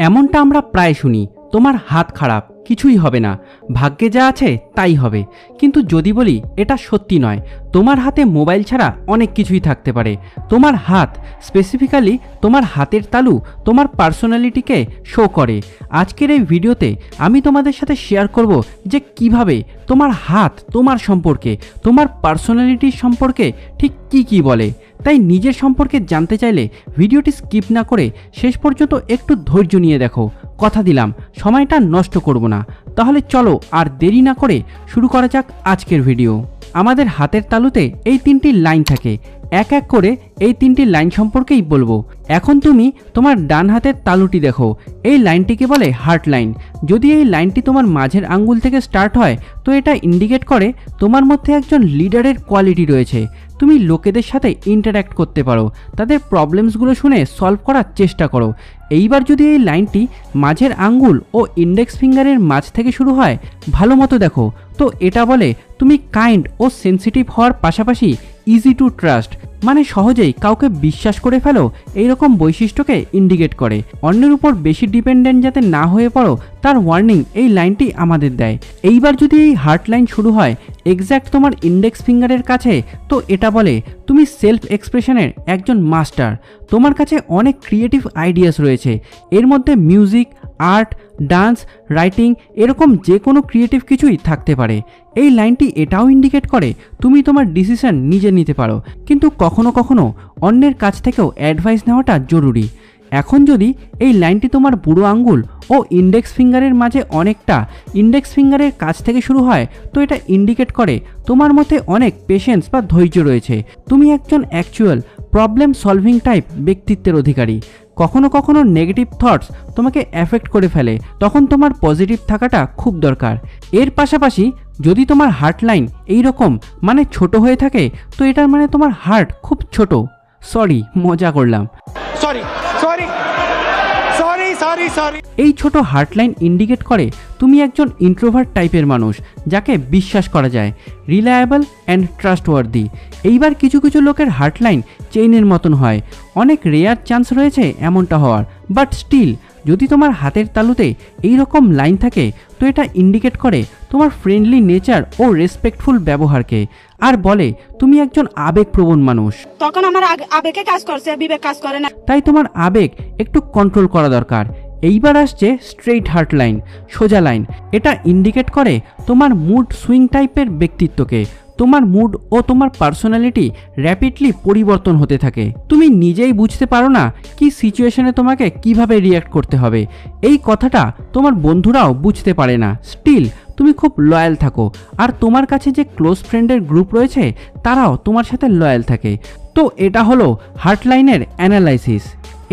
এমনটা আমরা প্রায় শুনি, তোমার হাত খারাপ, কিছুই হবে না, ভাগ্যে যা আছে তাই হবে। কিন্তু যদি বলি এটা সত্যি নয়, তোমার হাতে মোবাইল ছাড়া অনেক কিছুই থাকতে পারে। তোমার হাত, স্পেসিফিক্যালি তোমার হাতের তালু, তোমার পার্সোনালিটিকে শো করে। আজকের এই ভিডিওতে আমি তোমাদের সাথে শেয়ার করব যে কিভাবে তোমার হাত তোমার সম্পর্কে, তোমার পার্সোনালিটির সম্পর্কে ঠিক কি বলে। তাই নিজের সম্পর্কে জানতে চাইলে ভিডিওটি স্কিপ না করে শেষ পর্যন্ত একটু ধৈর্য নিয়ে দেখো। কথা দিলাম সময়টা নষ্ট করব না। তাহলে চলো আর দেরি না করে শুরু করা যাক আজকের ভিডিও। আমাদের হাতের তালুতে এই তিনটি লাইন থাকে, এক এক করে এই তিনটি লাইন সম্পর্কেই বলবো। এখন তুমি তোমার ডান হাতের তালুটি দেখো, এই লাইনটিকে বলে হার্ট লাইন। যদি এই লাইনটি তোমার মাঝের আঙ্গুল থেকে স্টার্ট হয় তো এটা ইন্ডিকেট করে তোমার মধ্যে একজন লিডারের কোয়ালিটি রয়েছে। তুমি লোকেদের সাথে ইন্টারঅ্যাক্ট করতে পারো, তাদের প্রবলেমসগুলো শুনে সলভ করার চেষ্টা করো। এইবার যদি এই লাইনটি মাঝের আঙ্গুল ও ইন্ডেক্স ফিঙ্গারের মাঝ থেকে শুরু হয়, ভালো মতো দেখো, তো এটা বলে তুমি কাইন্ড ও সেন্সিটিভ হওয়ার পাশাপাশি ইজি টু ট্রাস্ট, মানে সহজেই কাউকে বিশ্বাস করে ফেলো, এইরকম বৈশিষ্ট্যকে ইন্ডিকেট করে। অন্যের উপর বেশি ডিপেন্ডেন্ট যাতে না হয়ে পড়ো তার ওয়ার্নিং এই লাইনটি আমাদের দেয়। এইবার যদি এই হার্ট লাইন শুরু হয় এক্স্যাক্ট তোমার ইন্ডেক্স ফিঙ্গারের কাছে, তো এটা বলে তুমি সেলফ এক্সপ্রেশনের একজন মাস্টার। তোমার কাছে অনেক ক্রিয়েটিভ আইডিয়াস রয়েছে, এর মধ্যে মিউজিক, আর্ট, ডান্স, রাইটিং, এরকম যে কোনো ক্রিয়েটিভ কিছুই থাকতে পারে। এই লাইনটি এটাও ইন্ডিকেট করে তুমি তোমার ডিসিশন নিজে নিতে পারো, কিন্তু কখনো কখনো অন্যের কাছ থেকেও অ্যাডভাইস নেওয়াটা জরুরি। এখন যদি এই লাইনটি তোমার বুড়ো আঙ্গুল ও ইন্ডেক্স ফিঙ্গারের মাঝে অনেকটা ইন্ডেক্স ফিঙ্গারের কাছ থেকে শুরু হয়, তো এটা ইন্ডিকেট করে তোমার মধ্যে অনেক পেশেন্স বা ধৈর্য রয়েছে। তুমি একজন অ্যাকচুয়াল প্রবলেম সলভিং টাইপ ব্যক্তিত্বের অধিকারী। কখনো কখনো নেগেটিভ থটস তোমাকে এফেক্ট করে ফেলে, তখন তোমার পজিটিভ থাকাটা খুব দরকার। এর পাশাপাশি যদি তোমার হার্ট লাইন এইরকম মানে ছোট হয়ে থাকে, তো এটার মানে তোমার হার্ট খুব ছোট। সরি, মজা করলাম। এই ছোট হার্ট লাইন ইন্ডিকেট করে তুমি একজন ইন্ট্রোভার্ট টাইপের মানুষ, যাকে বিশ্বাস করা যায়, রিলায়েবল অ্যান্ড ট্রাস্টওয়ার্দি। এইবার কিছু কিছু লোকের হার্ট লাইন চেইনের মতন হয়, অনেক রেয়ার চান্স রয়েছে এমনটা হওয়ার, বাট স্টিল যদি তোমার হাতের তালুতে এই রকম লাইন থাকে, তো এটা ইন্ডিকেট করে তোমার ফ্রেন্ডলি নেচার ও রেসপেক্টফুল ব্যবহারকে, আর বলে তুমি একজন আবেগপ্রবণ মানুষ। তখন আমার আবেগে কাজ করছে, বিবেক কাজ করে না, তাই তোমার আবেগ একটু কন্ট্রোল করা দরকার। এইবার আসছে স্ট্রেইট হার্ট লাইন, সোজা লাইন। এটা ইন্ডিকেট করে তোমার মুড সুইং টাইপের ব্যক্তিত্বকে। তোমার মুড ও তোমার পার্সোনালিটি র্যাপিডলি পরিবর্তন হতে থাকে, তুমি নিজেই বুঝতে পারো না কি সিচুয়েশনে তোমাকে কিভাবে রিয়্যাক্ট করতে হবে। এই কথাটা তোমার বন্ধুরাও বুঝতে পারে না, স্টিল তুমি খুব লয়াল থাকো, আর তোমার কাছে যে ক্লোজ ফ্রেন্ডের গ্রুপ রয়েছে তারাও তোমার সাথে লয়াল থাকে। তো এটা হলো হার্ট লাইনের অ্যানালাইসিস।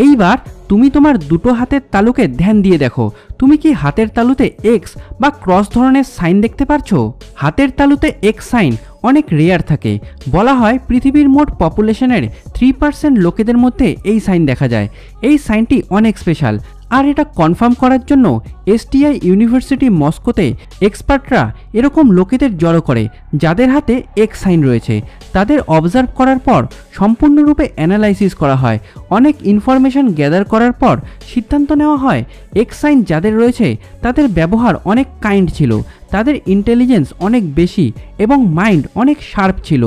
এইবার তুমি তোমার দুটো হাতের তালুকে ধ্যান দিয়ে দেখো, তুমি কি হাতের তালুতে এক্স বা ক্রস ধরনের সাইন দেখতে পারছো? হাতের তালুতে এক্স সাইন অনেক রেয়ার থাকে, বলা হয় পৃথিবীর মোট পপুলেশনের 3% লোকেদের মধ্যে এই সাইন দেখা যায়। এই সাইনটি অনেক স্পেশাল, আর এটা কনফার্ম করার জন্য STI ইউনিভার্সিটি মস্কোতে এক্সপার্টরা এরকম লোকেদের জড়ো করে যাদের হাতে এক্স সাইন রয়েছে। তাদের অবজার্ভ করার পর সম্পূর্ণরূপে অ্যানালাইসিস করা হয়, অনেক ইনফরমেশন গ্যাদার করার পর সিদ্ধান্ত নেওয়া হয় এক্স সাইন যাদের রয়েছে তাদের ব্যবহার অনেক কাইন্ড ছিল, তাদের ইন্টেলিজেন্স অনেক বেশি এবং মাইন্ড অনেক শার্প ছিল।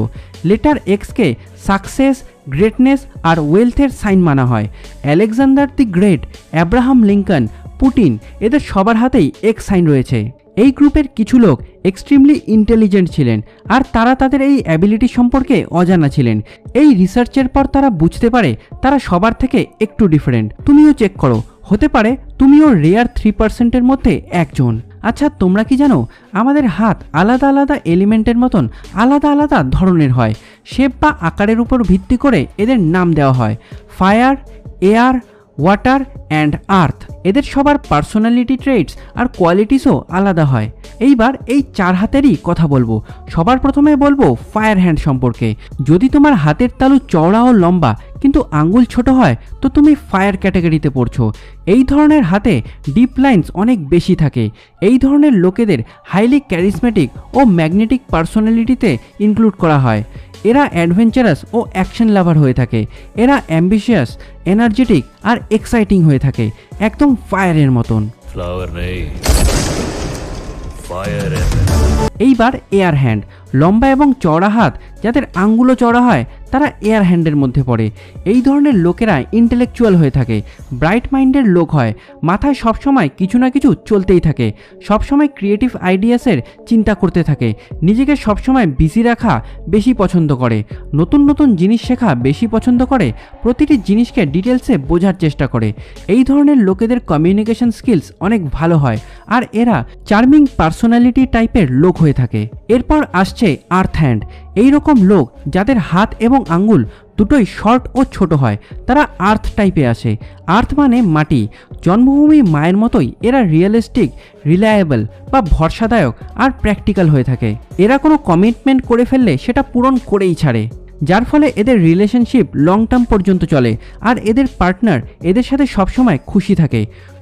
লেটার এক্সকে সাকসেস, গ্রেটনেস আর ওয়েলথের সাইন মানা হয়। Alexander the great, Abraham Lincoln, Putin, এদের সবার হাতেই এক্স সাইন রয়েছে। এই গ্রুপের কিছু লোক এক্সট্রিমলি ইন্টেলিজেন্ট ছিলেন, আর তারা তাদের এই অ্যাবিলিটি সম্পর্কে অজানা ছিলেন। এই রিসার্চের পর তারা বুঝতে পারে তারা সবার থেকে একটু ডিফারেন্ট। তুমিও চেক করো, হতে পারে তুমিও রেয়ার 3%-এর মধ্যে একজন। আচ্ছা, তোমরা কি জানো আমাদের হাত আলাদা আলাদা এলিমেন্টের মতন আলাদা আলাদা ধরনের হয়। শেপ বা আকারের উপর ভিত্তি করে এদের নাম দেওয়া হয় fire, air, water and earth. এদের সবার পার্সোনালিটি ট্রেটস আর কোয়ালিটিসও আলাদা হয়। এইবার এই চার হাতেরই কথা বলবো। সবার প্রথমে বলবো ফায়ার হ্যান্ড সম্পর্কে। যদি তোমার হাতের তালু চওড়া ও লম্বা কিন্তু আঙ্গুল ছোট হয়, তো তুমি ফায়ার ক্যাটাগরিতে পড়ছো। এই ধরনের হাতে ডিপ লাইন্স অনেক বেশি থাকে। এই ধরনের লোকেদের হাইলি ক্যারিসমেটিক ও ম্যাগনেটিক পার্সোনালিটিতে ইনক্লুড করা হয়। এরা অ্যাডভেঞ্চারাস ও অ্যাকশন লাভার হয়ে থাকে। এরা অ্যাম্বিশিয়াস, এনার্জেটিক আর এক্সাইটিং হয়ে থাকে, একদম ফায়ারের মতন। फ्लावर नहीं, फायर है। এইবার এয়ার হ্যান্ড, লম্বা এবং চওড়া হাত, যাদের আঙ্গুলও চওড়া হয় তারা এয়ার হ্যান্ডের মধ্যে পড়ে। এই ধরনের লোকেরা ইন্টেলেকচুয়াল হয়ে থাকে, ব্রাইট মাইন্ডের লোক হয়, মাথায় সবসময় কিছু না কিছু চলতেই থাকে, সবসময় ক্রিয়েটিভ আইডিয়াসের চিন্তা করতে থাকে, নিজেকে সবসময় বিজি রাখা বেশি পছন্দ করে, নতুন নতুন জিনিস শেখা বেশি পছন্দ করে, প্রতিটি জিনিসকে ডিটেলসে বোঝার চেষ্টা করে। এই ধরনের লোকেদের কমিউনিকেশন স্কিলস অনেক ভালো হয় আর এরা চার্মিং পার্সোনালিটি টাইপের লোক হয়ে থাকে। এরপর আসছে আর্থ হ্যান্ড। এই রকম লোক যাদের হাত এবং আঙ্গুল দুটোই শর্ট ও ছোট হয় তারা আর্থ টাইপে আসে। আর্থ মানে মাটি, জন্মভূমি মায়ের মতোই এরা রিয়েলিস্টিক, রিলায়েবল বা ভরসাদায়ক আর প্র্যাকটিক্যাল হয়ে থাকে। এরা কোনো কমিটমেন্ট করে ফেললে সেটা পূরণ করেই ছাড়ে, যার ফলে এদের রিলেশনশিপ লং টার্ম পর্যন্ত চলে আর এদের পার্টনার এদের সাথে সবসময় খুশি থাকে।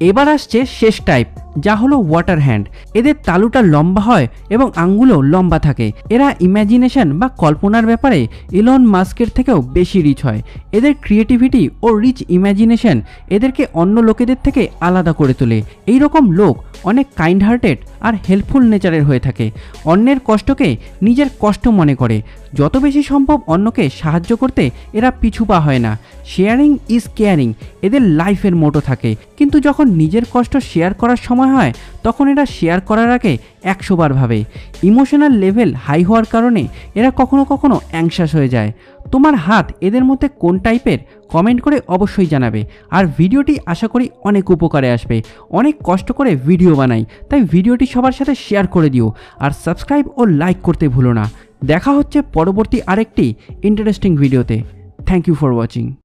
এবার আসছে শেষ টাইপ, যা হলো ওয়াটার হ্যান্ড। এদের তালুটা লম্বা হয় এবং আঙ্গুলও লম্বা থাকে। এরা ইম্যাজিনেশন বা কল্পনার ব্যাপারে ইলন মাস্কের থেকেও বেশি রিচ হয়। এদের ক্রিয়েটিভিটি ও রিচ ইম্যাজিনেশন এদেরকে অন্য লোকেদের থেকে আলাদা করে তোলে। এই রকম লোক অনেক কাইন্ড হার্টেড আর হেল্পফুল নেচারের হয়ে থাকে, অন্যের কষ্টকে নিজের কষ্ট মনে করে, যত বেশি সম্ভব অন্যকে সাহায্য করতে এরা পিছু পা হয় না। শেয়ারিং ইজ কেয়ারিং এদের লাইফের মোটো থাকে, কিন্তু যখন নিজের কষ্ট শেয়ার করার সময় হয় তখন এরা শেয়ার করার আগে 100 বার ভাবে। ইমোশনাল লেভেল হাই হওয়ার কারণে এরা কখনো কখনো অ্যাংশাস হয়ে যায়। তোমার হাত এদের মধ্যে কোন টাইপের কমেন্ট করে অবশ্যই জানাবে। আর ভিডিওটি আশা করি অনেক উপকারে আসবে। অনেক কষ্ট করে ভিডিও বানাই, তাই ভিডিওটি সবার সাথে শেয়ার করে দিও আর সাবস্ক্রাইব ও লাইক করতে ভুলো না। দেখা হচ্ছে পরবর্তী আরেকটি ইন্টারেস্টিং ভিডিওতে। Thank you for watching.